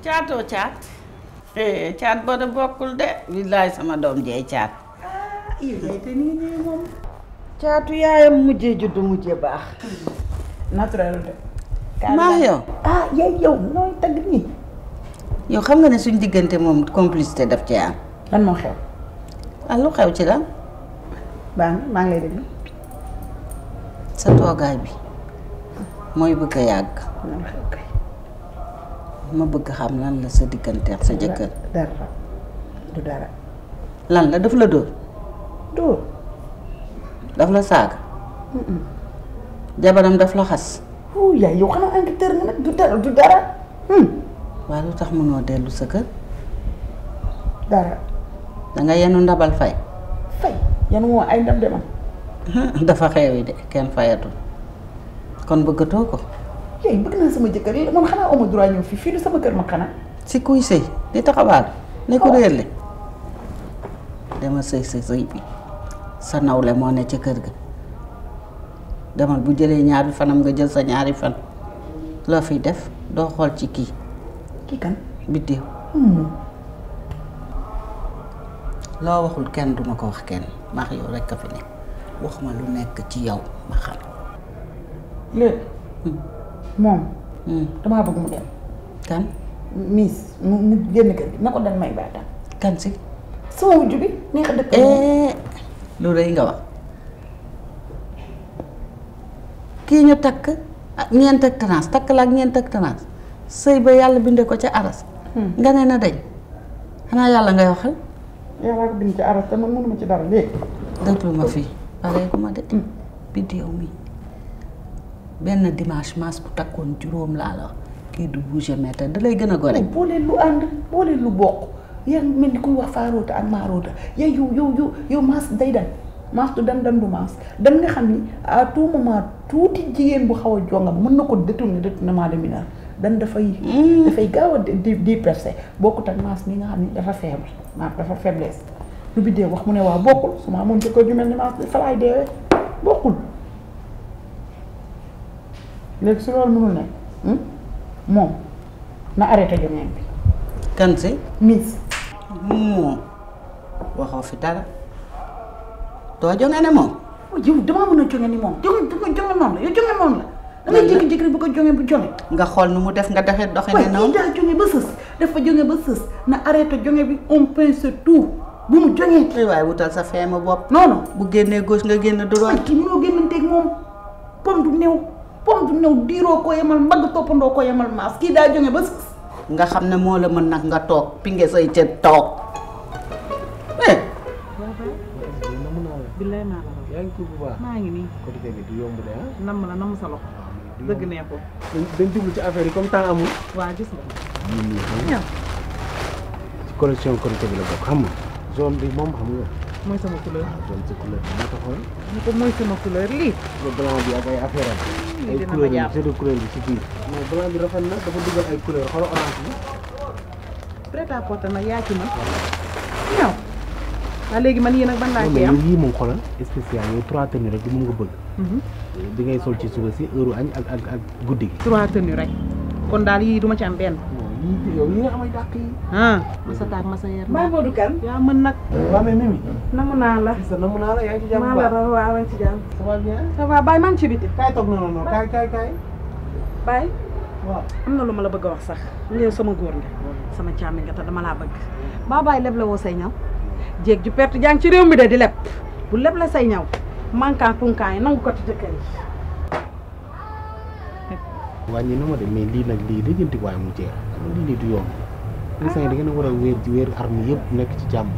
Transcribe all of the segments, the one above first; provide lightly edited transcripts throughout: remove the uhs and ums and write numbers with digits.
caatoo caat caat boo de bokkul de billaay sama doom jeey caat yow yaay te nii nii moom caatu yaayam mujjee juddu mujjee baax naturel de maa yow yaay yow nooy tagg nii yow xam nga ne suñ diggante moom complicité daf ci am lan moo xew lu xew ci la baax na maa ngi lay déglu sa toogaay bi mooy bëgg a yàgg lan xew kay ma bëgg xam lan la sa diggante ak sa jëkkër dara du dara lan la daf la dóor dóor daf la saaga jabaram daf la xas yaay yow xanaa enquêteur nga nag du dara waaye lu tax mënoo dellu sa kër dara danga yenu ndabal fay yan moo ay ndab demam dafa xeewi de kenn fayatul kon bëggatoo ko yaay bëgg naa sama jëkkër yi man xanaa amu droit ñëw fii du sama kër ma xanaa si kuy sëy di taxawaal ne ko réer le dama sëy sa sëy bi sa nawle moo ne ca kër ga demal bu jëlee ñaari fanam nga jël sa ñaari fan loo fiy def doo xool ci kii kan biddéew loo waxul kenn duma ko wax kenn maax yow rekk a fi ne wax ma lu nekk ci yow ma xam léegi moom damaa bëgg mu dem kan miis mu génn kër gi na ko dem may baatam kan si sama wujju bi neex a dëkk lu rëy nga wax kii ñu takk ak ñeent ak trans takk la ak ñeent ak trans sëy ba yàlla binde ko ca aras nga ne na dañ xanaa yàlla ngay waxal yàlla ko bind ci aras te man mënuma ci dara léegi déglu ma fii pareegu ma de biddéew mi benn dimanche mas bu takkoon juróom laa la wax kii du bouger mètre da lay gën a gore booleen lu ànd booleen lu bokk yaa ngi mel ni kuy wax faaroota ak maaroota yow maas day dem maas du dem du maas dem nga xam ni à tout moment tuuti jigéen bu xaw a jongam mën na ko détournement de mineur dan dafay gaaw a di percé bokkut ak maas mi nga xam ni dafa faible maas dafa faiblesse lu biddee wax mu ne waa bokkul su ma amoon jëkkër ju mel ni maas falaay deewee bokkul léegi su loolu mënul nekk moom na arrêté jongeen bi kan si miis moom waxoo fi dara doo jonge ne moom yow damaa mën a jonge ni moom jonge moom la yow jonge moom la da ngay jékki-jékki bu ko jonge bu jonge nga xool nu mu def nga doxe ne noonu daa jonge ba sës dafa jonge ba sës na arrêté jonge bi on pense tout bu mu jongee waaye wutal sa feema bopp non bu génnee gauche nga génn droite kii mënoo génnanteeg moom pom du new diiroo ko yemal mbagg toppandoo ko yemal maas kii daa jonge ba sës nga xam ne moo la mën nag nga toog pinge say cër toog billaay maa la raw yaa ngi ci bu baax maa ngi nii côté bi du yomb de namm sa loxo dëgg nee ko dañ jublu ci affaire yi comme temps amul waa gis nga yii nii xam ci collection Korité bi la bokk xam nga zone bi moom xam nga mooy sama couleur zone ci couleur bi moo taxoon ni ko mooy sama couleur lii le blanc bi ak ay affaire am ay dina ma couleur yi jàpp. jeu de couleur bi ci biir mais blanc bi rafet na dafa dugal ay couleur xoolal orange bi prêt à porter nag yaa ci man ñaw waa léegi man yii nag ban laa non ci mais am yow yii moom xoolal spécial yow 3 tenues rek di mun nga bëgg di ngay sol ci suba si heure añ ak guddi gi 3 tenues rek kon daal yii duma ci am benn yii yow yi nga am ay dàq yi masa taag masa yer Baye Modou Kane yaa mën nag waa mais Mimi namu naa la sa namu naa la yaa ngi ci jàmm maa bu la baax raw waaw ci jàmm ça va bien ça va Baye maa ngi ci biti kaay toog non non kaay Baye waaw am na lu ma la bëgg a wax sax nga sama góor nga sama càmmi nga te dama laa bëgg baa Baye leb la woo say ñaw jéeg ju perte jàng ci réew mi de di leb bu leb la say ñaw manquant punkaan yi nangu ko ci jëkkër yi wàññi na ma de mais lii nag lii lijjanti waaye mu jeex xam nga lii du yomb instant yi da ngeen a war a wéer ci wéeru arme yëpp nekk ci jàmm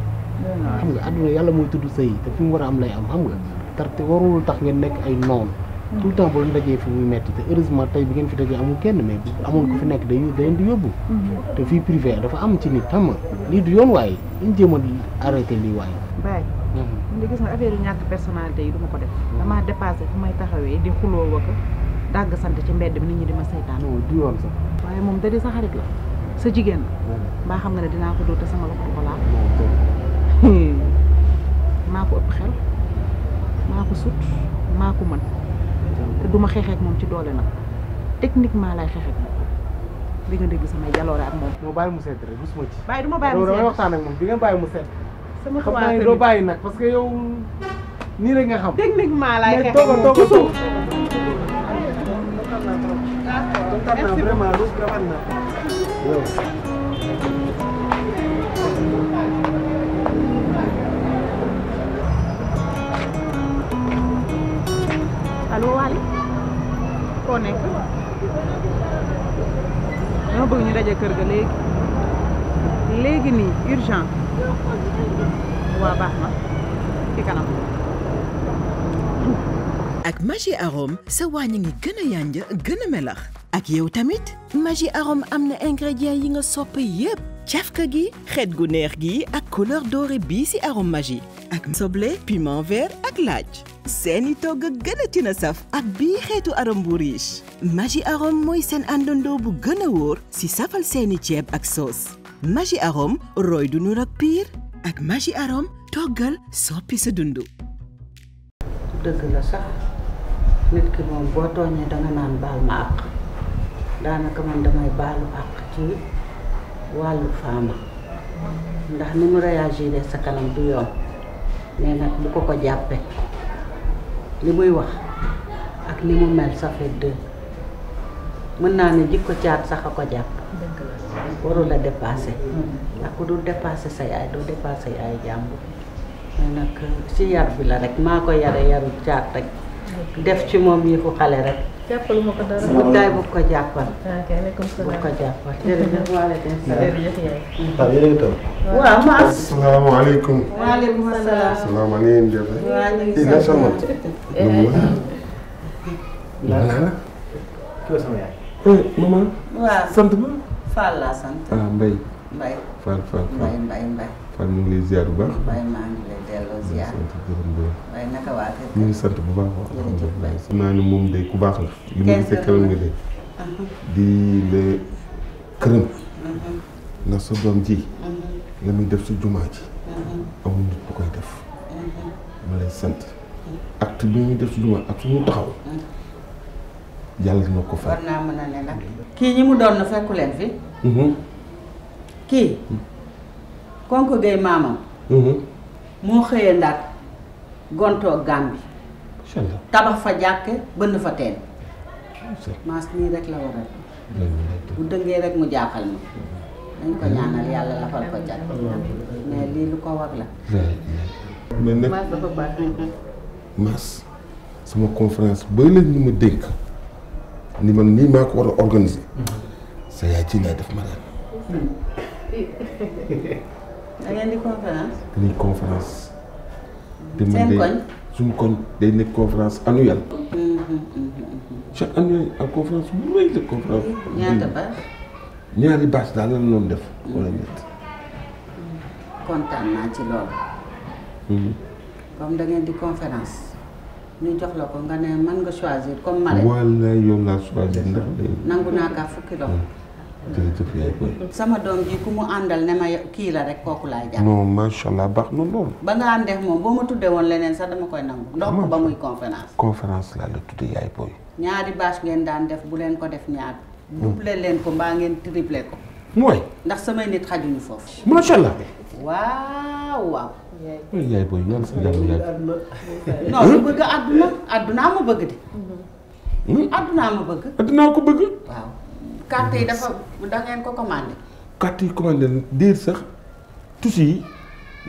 xam nga àdduna yàlla mooy tudd sëy te fi mu war a am lay am xam nga tar te warul tax ngeen nekk ay noon tout le temps bu leen dajee fi muy metti te heureusement tey bi ngeen fi dajee amul kenn mais amoon ko fi nekk day leen di yóbbu te fii privé dafa am ci nit xam nga lii du yoon waaye ñu jéem a arrêté lii waaye Baye li gis nga affaire yu ñàkk personnalité yi duma ko def damaa dépassé fu may taxawee di xuloo wa ko dàgg sant ci mbedd bi nit ñi di ma saytaan non du yoon sax waaye moom da di sa xarit la sa jigéen la mbaa xam nga ne dinaa ko dóor te sama loxo du ko laal maa ko ëpp xel maa ko sut maa ko mën te duma xeexeek moom ci doole nag techniquement lay xeexeek moom di nga dégg samay jaloore ak moom. moo bàyyi mu sedd rek gisuma ci. bàyyi du ma bàyyi mu damay sedd waxtaan ak moom di nga bàyyi mu sedd. sama xam xabaar naa ne doo bàyyi nag parce que yow nii rek nga xam. techniquement laay mais xeex toogal moom toogal toujours. kontaan naa vraiment lu rafet na. allo Waly foo nekk dama bëgg ñu daje kër ga léegi nii urgent waa baax na ci kanam. ak Maggi Arôme sa waañ ngi gën a yànja gën a melax ak yow tamit Maggi Arôme am na ingrédients yi nga sopp yépp cafka gi xeet gu neex gi ak couleur dorée bii ci arôme Maggi ak soble piment vert ak laaj seeni togg gën a tina saf ak bii xeetu arôme bu riche Maggi Arôme mooy seen àndandoo bu gën a wóor ci safal seeni ceeb ak soos Maggi Arôme roy du nur ak piir ak Maggi Arôme toggal soppi sa dundu. dëgg la sax nit ki moom boo tooñee danga naan baal ma àq daanaka man damay baalu àq ci wàllu faama ndax ni mu réagir sa kanam du yoon mais nag bu ko jàppe li muy wax ak ni mu mel ça fait deux mën naa ne jikko caat sax a ko jàpp warul a dépassé ndax ku dul dépassé sa yaay doo dépassé yaay jàmbur mais nag ci yar bi la rek maa ko yare yaru caat rek def ci moom yi fu xale rek jàppalu ma ko dara. bu daay bu ko jàppal ok nekkum bu salaam. ko jàppal jërëjëf waaleykum salaam jërëjëf yaay. yéen a ngi toog. waaw Maas asalaamaaleykum. waaleykum salaam salaam ni ngeen def. waa ñu ngi kii na sama. la. kii la sama yaay. maman. waaw sant ma. Fall laa sant ah Mbaye. Mbaye Fall Mbaye Fall ñu ngi lay ziar bu baax. Mbaye maa ngi lay delloo ziar sant gërëm bu baax. Mbaye naka waa kër ñu ngi sant bu baax. Jërëjëf Mbaye. xam naa ne moom day ku baax la. li ma gisee këram nga de. di la këram. ndax sa doom ji. la muy def si jumaa ji. amul nit bu koy def. ma lay sant. acte bi muy def si jumaa ak suñu taxaw. yàlla na ko fay. war naa mën a ne nag kii ñi mu doon na fekku leen fi kii konko gay maamam moo xëyee Ndar gontoo Gàmbi incha allah. tabax fa jàkke bënn fa teen Maas nii rek la war a bu dëngee rek mu jaaxal ma dañ ko ñaanal yàlla lafal ko cat mais lii lu ko war la mais nag Maas dafa baax. Mass sama conférence ba léegi ñu ma dénk ni man nii maa ko war a organiser sa yaay ci lay def ma ren da ngeen di conférence dañuy conférence seen koñ suñu koñ day nekk conférence annuelle chaque annuelle ak conférence bu rëy la conférence ñaata ba ñaari bâche daal lan loon def wala ñett kontaan naa ci loolu comme da ngeen di conférence ñu jox la ko nga ne mën nga choisir comme Malem wala yow laa choisir ndax day nangu naa kaa fukki doom jërëjëf yaay boy sama doom ji ku mu àndal ne ma kii la rek kooku laay jàpp non macha allah baax na lool ba nga àndeex moom boo ma tuddee woon leneen sax dama koy nangu ndox ko ba muy conférence conférence laa la tuddee yaay boy ñaari bâche ngeen daan def bu leen ko def ñaar double leen ko mbaa ngeen triplé ko mooy ndax samay nit xajuñu foofu macha allah waaw yaay boy yàlla sa jàmm yaay non lu bëgg àddunaa ma bëgg di àddunaa ma bëgg addinaa ko bëgg waaw carte yi dafa da ngeen ko commandé carte yi commandé na déet sax tusi yi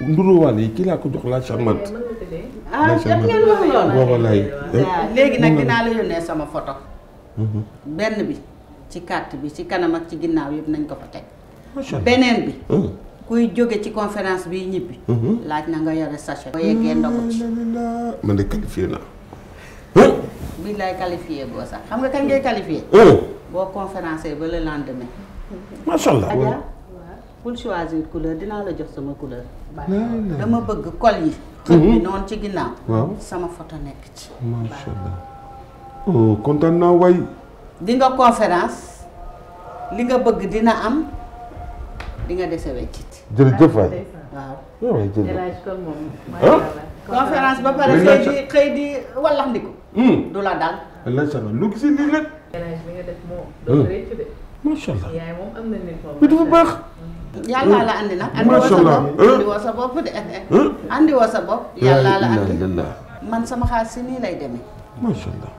nduróowaale yi kii laa ko jox la charmante jot ngeen wax loolu waaw wallaay léegi nag dinaa la yónnee sama photo benn bi ci carte bi ci kanam ak ci ginnaaw yëpp nañ ko fa teg macha allah beneen bi kuy jóge ci conférence bi ñibbi laaj na nga yore sachet boo yeggee ndogu ci man de qualifié naa bii lay qualifié boo sax xam nga kañ ngay qualifié boo conférencé ba le lendemain macha allah Adja pour choisir couleur dinaa la jox sama couleur dama bëgg col yi xët bi noonu ci ginnaaw waaw sama photo nekk ci macha allah oh kontaan naa waay di nga conférence li nga bëgg dina am di nga dese weccit jërëjëf waay waaw waay jërëjëf élage kon moom. macha allah. conférence ba pare xëy di wallax ndiku du la dal macha allah lu gis lii lépp élage bi nga def moo. doo ko réccu de. macha allah. yaay moom am na nit moom. mais dafa baax. yàlla la andi nag. macha allah andi woo sa bopp de. andi woo sa bopp. yàlla la andi man sama xaalis si nii lay demee. macha allah.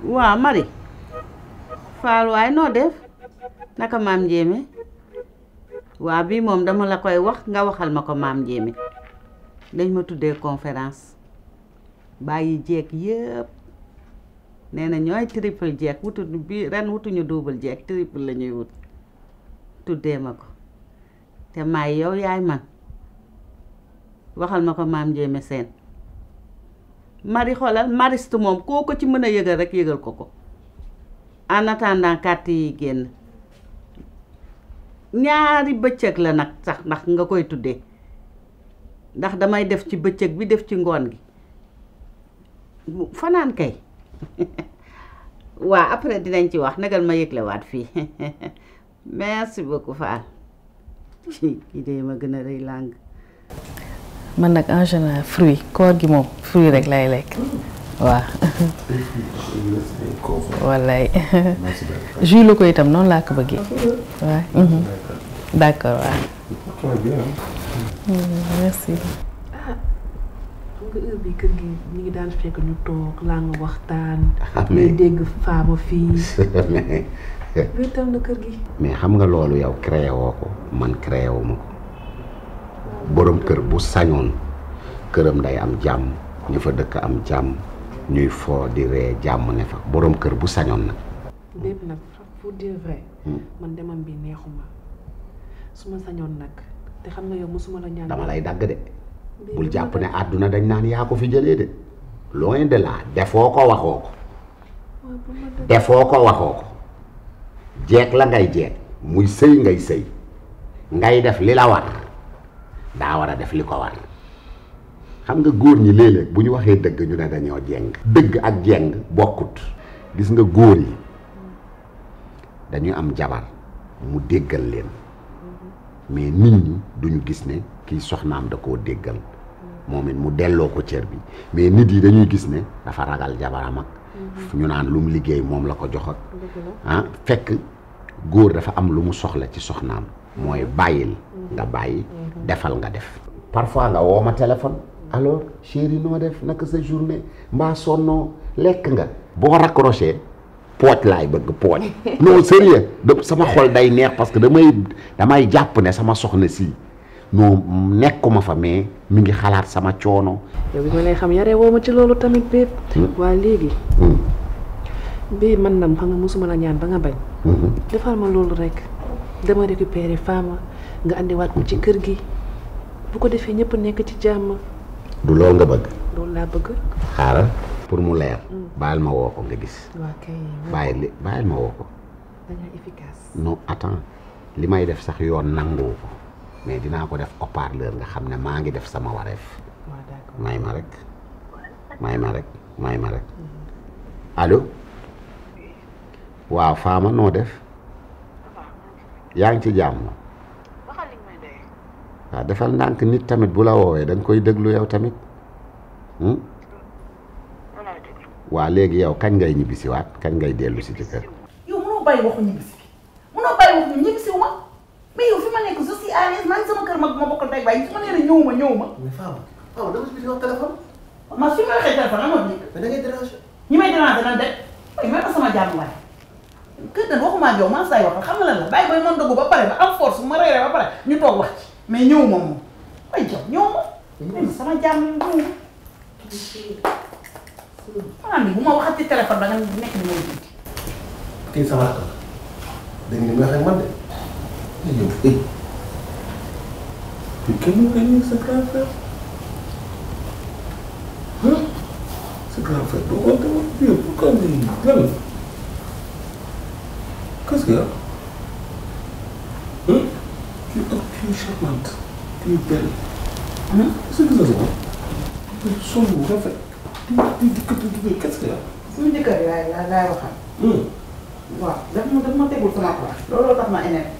waaw Marie Fall waay noo def naka maam Njéeme waaw bii moom dama la koy wax nga waxal ma ko maam Njéeme dañ ma tuddee conférence bàyyi jeeg yëpp nee na ñooy triple jeeg wutu bi ren wutuñu double jeeg triple la ñuy wut tuddee ma ko te maay yow yaay man waxal ma ko maam Njéeme seen Marie xoolal mariste moom koo ko ci mën a yëgal rek yëgal ko ko en attendant carte yi génn ñaari bëccëg la nag sax ndax nga koy tuddee ndax damay def ci bëccëg bi def ci ngoon gi fanaan kay waa après dinañ ci wax nagal ma yëglewaat fii merci beaucoup Fall kii de ma gën a rëy làng man nag en général fruit koor gi moom fruit rek lay lekk waaw. wallaay. jus la ko itam noonu laa ko bëggee. waaw. d'accord waaw. merci. ah xam nga heure bi kër gi ñu ngi daan fekk ñu toog laa nga waxtaan. mais dégg faama fii. wéetal na kër gi. mais xam nga loolu yow créé woo ko man créé wu ma ko. borom kër bu sañoon këram day am jàmm ñu fa dëkk am jàmm ñuy foo di ree jàmm ne fa borom kër bu sañoon nag. bépp nag pour dire vrai. man demam bi neexuma su ma sañoon nag te xam nga yow mosuma la ñaan. dama lay dagg de bul jàpp ne àdduna dañ naan yaa ko fi jëlee de loin de là defoo ko waxoo ko defoo ko waxoo ko jeeg la ngay jeeg muy sëy ngay sëy ngay def li la war. daa war a def li ko war xam nga góor ñi léeg-léeg bu ñu waxee dëgg ñu ne dañoo jeng dëgg ak jeng bokkut gis nga góor yi dañuy am jabar mu déggal leen mais nit ñi duñu gis ne kii soxnaam da koo déggal moom it mu delloo ko cër bi mais nit yi dañuy gis ne dafa ragal jabaram ak ñu naan lu mu liggéey moom la ko jox ak ah fekk góor dafa am lu mu soxla ci soxnaam mooy bàyyil nga bàyyi defal nga def parfois nga woo ma téléphone alors chérie noo def naka sa journée mbaa sonnoo lekk nga boo raccroché pooj laay bëgg pooj non sérieux sama xol day neex parce que damay jàpp ne sama soxna si non nekkuma fa mais mi ngi xalaat sama coono. yow bi ma lay xam yaree woo ma ci loolu tamit bépp waa léegi bii man nam xam nga mosuma la ñaan ba nga bañ defal ma loolu rek dama récupérer femme nga andiwaat ko ci kër gi bu ko defee ñëpp nekk ci jàmm. du loolu nga bëgg. loolu laa bëgg. xaaral pour mu leer. bàyyil ma woo ko nga gis. waaw kay. bàyyil ma woo ko. dañoo efficace. non attends li may def sax yoon nangoo ko mais dinaa ko def haut-parleur nga xam ne maa ngi def sama wareef. waaw d'accord may ma rek. allo. waaw Fama noo def. yaa ngi ci jàmm. waaw defal ndànk nit tamit bu la woowee da nga koy déglu yow tamit. waa léegi yow kañ ngay ñibbisiwaat kañ ngay dellu si ci kër. yow mënoo bàyyi waxu ñibbisi bi mënoo bàyyi waxu ñibbisiwu ma mais yow fi ma nekk je suis à l'aise maa ngi sama kër ma bokkal tey bàyyi su ma nee la ñëw ma. mais Fama dama si biir wax téléphone. ma fi ma waxee téléphone amoo nekk. mais da ngay déranger. ñi may déranger nan de waaye may ma sama jàmm waaye. kër dañ waxuma ak yow maa say waxal xam nga lan la bàyyi bay mën dugg ba pare ba am force bu ma reeree ba pare ñu toog wax ci mais ñëw ma moom waaye jox ñëw ma. sama jàmm ñëw ma. maanaam ni bu ma waxat ci téléphone da nga nekk ni may jiiti. kii sama rakk la. dégg nga li nga xam man de. yow eh. puis kenn mu ngi sa grand frère. sa grand frère doo ko demoon bien pourquoi nii lan la. qu'est-ce qu'il y a. tu es charmante. tu es belle. est-ce que ça se voit. son bu rafet. qu'est-ce qu'il y a. suñu jëkkër laay waxal. waaw daf ma tegul sama place looloo tax ma énervé.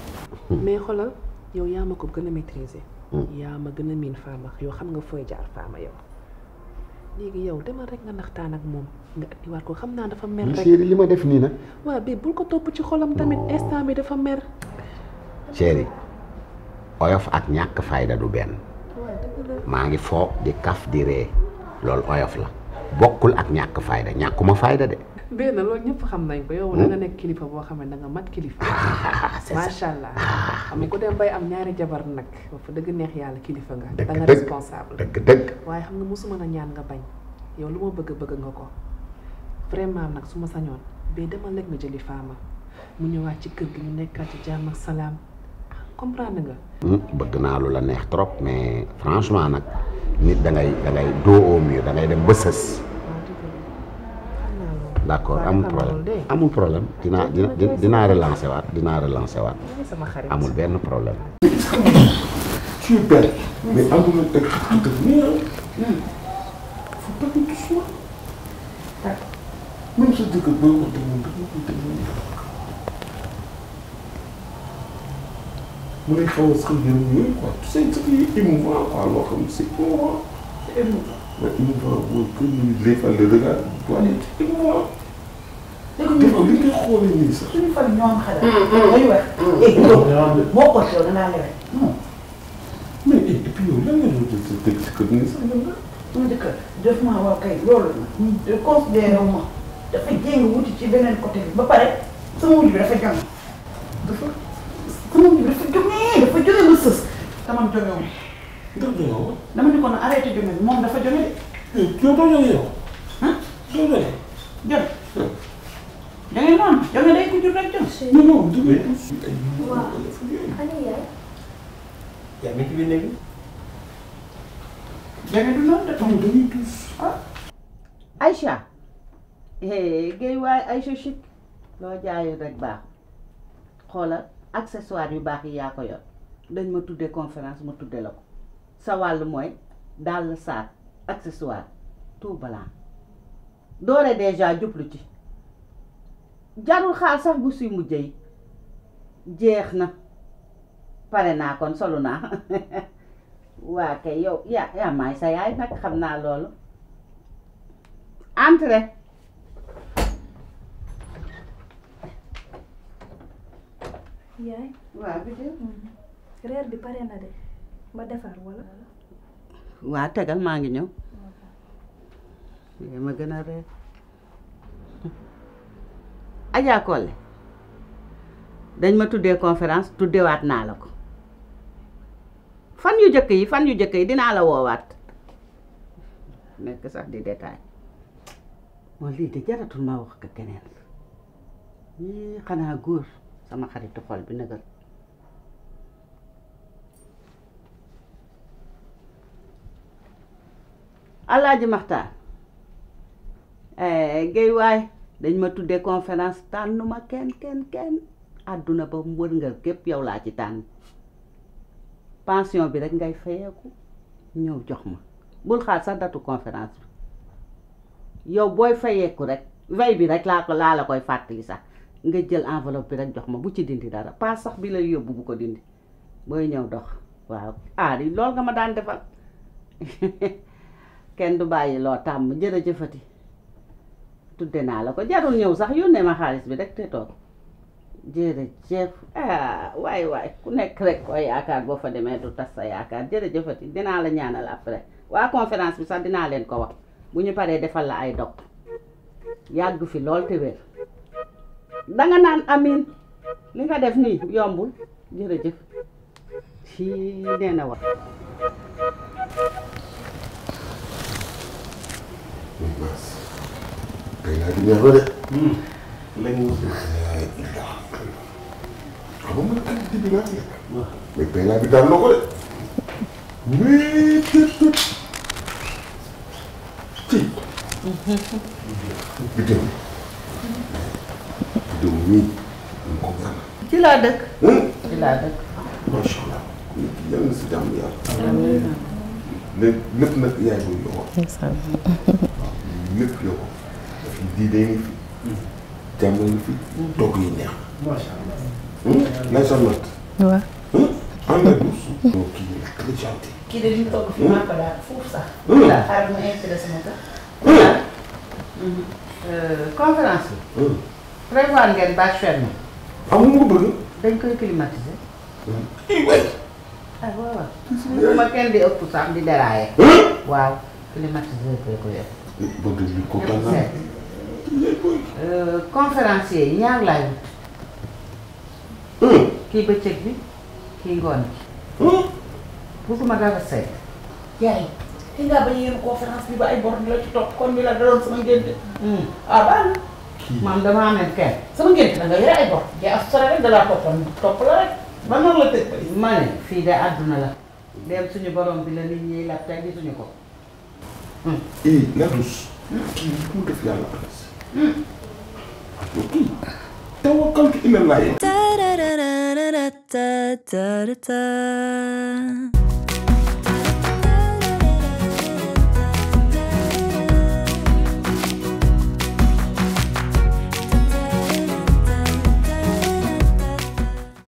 mais xoolal yow yaa ma ko gën a maîtriser. yaa ma gën a miin Fama yow xam nga fooy jaar Fama yow. léegi yow demal rek nga naxtaan ak moom nga andiwaat ko xam naa dafa mer rek. chéri li ma def nii nag. waaw bii bul ko topp ci xolam tamit instant bi dafa mer. chéri oyof ak ñàkk fayda du benn. maa ngi foo di kaf di ree loolu oyof la bokkul ak ñàkk fayda ñàkkuma fayda de. benn loolu ñëpp xam nañ ko yow da nga nekk kilifa boo xam ne da nga mat kilifa. macha allah xam nga ku dem bay am ñaari jabar nag ba fa dëgg neex yàlla kilifa nga. da nga responsable dëgg. waaye xam nga mosuma na ñaan nga bañ yow lu ma bëgg nga ko vraiment nag su ma sañoon ba dama lekk nga jëli Fama mu ñëwaat ci kër gi ñu nekkaat ci jàmm ak salaam comprendre nga. bëgg naa lu la neex trop mais franchement nag nit da ngay dos au mur da ngay dem ba sës. d'accord amul problème dinaa relancer waat amul benn problème. tu es belle. mais amul teg tout nii faut pas que tu sois. même sa jëkkër booy wax dëgg mu lay xaw a sax yërëm yooyu quoi tu sais ce qui est émouvant quoi loo xam ne c'est émouvant. c'est émouvant. mais émouvant booy que ñu les fa le regard doit être émouvant. dégg nga li ngay xoolee nii sax. suñu fan ñoo am xale. ngay wax. boo ko teew da ngaa lewet. mais et puis yow lan nga doon jël sa dëkk si kër nii sax lan la. sama jëkkër def ma waaw kay loolu la considéré wu ma dafa jéng wuti ci beneen côté bi ba pare sama wujj bi dafa jóge. sama wujj bi dafa jóge ba sës. dama jóge woon. ndax jóge woon. dama ni ko na arrêté jóge bi moom dafa jóge de. yow doo jóge yow. doo jóge. jóge. jóge noonu jóge day ko jur rek jóge. non jóge. waaw ana yaay. yaa ngi ci biir néeg bi. jóge du noonu de tamit dañuy tuus. Aïcha géey waaye Aïcha chic loo jaayul rek baax xoolal accessoire yu baax yi yaa ko yor dañ ma tuddee conférence ma tuddee la ko sa wàll mooy dàll saak accessoire tout blanc doore déjà jublu ci jarul xaal sax bu suy mujj yi jeex na pare naa kon solu naa waa kay yow yaa maay sa yaay nag xam naa loolu entre yaay. waaw bi reer bi pare na de ba defar wala. waa tegal maa ngi ñëw ma gën a reer Adja Collé dañ ma tuddee conférence tuddewaat naa la ko fan yu jëkk yi dinaa la woowaat nekk sax di détail moom lii de jaratul ma wax ko keneen yii xanaa góor sama xaritu xol bi nëgal Alaaji Maxtaar géey waay dañ ma tuddee conférence tànnuma kenn àdduna ba wërngal képp yow laa ci tànn pension bi rek ngay fayeeku ñëw jox ma bul xaar sax datu conférence bi yow booy fayeeku rek veille bi rek laa la koy fàttali sax nga jël enveloppe bi rek jox ma bu ci dindi dara pas sax bi lay yóbbu bu ko dindi booy ñëw dox waaw aari lool nga ma daan defal kenn du bàyyi loo tàmm jërëjëfati tudde naa la ko jarul ñëw sax yónnee ma xaalis bi rek te toog jërëjëf waay ku nekk rek koy yaakaar boo fa demee du tas sa yaakaar jërëjëfati dinaa la ñaanal après waa conférence bi sax dinaa leen ko wax bu ñu paree defal la ay dog yàgg fi lool te wér danga naan amin li nga def nii yombul jërëjëf ci nee na wax Mass tey laa di neex ba de lañu xam nga ak di bi laa nekk mais tey laa bi daan na ko de wéet tët ci bidéw mii ñu ko ñaan ci laa dëkk ci laa dëkk macha allah nit ki yàlla na si jàmm yàlla lépp nag yaay booy yow lépp yow fi diine ngi fi jàmm ngi fi togg yi neex macha allah lay sonat waaw. ànd ak dus kii très gentil kii de li ñu togg fii maa ko daal foofu sax. daal xaaral ma intéressé ma ko. conférence bi prévoir ngeen bâche fermée amul nga bëgg dañ koy climatiser way ah waaw bu ma kenn di ëpp sax di dérailler waaw climatiser koy ko yor bëgg li kontaan naa conférencier yi ñaar laay wut kii bëccëg bi kii ngoon bi bëgguma dara seet yaay ki ngaa bañ a yéen conférence bi ba ay bor la ci topp kon bi la daloon sama ngénte. ah baax na. maam dama amee kenn sama ngénte da nga yore ay bor. yaa as sore rek da laa toppoon topp la rek ba noonu la tëj ba. ma ne fii de àdduna la dem suñu borom bi la nit ñiy lab te gisuñu ko la dus kii mu def yàlla anas kii tawakkaltu ila llaah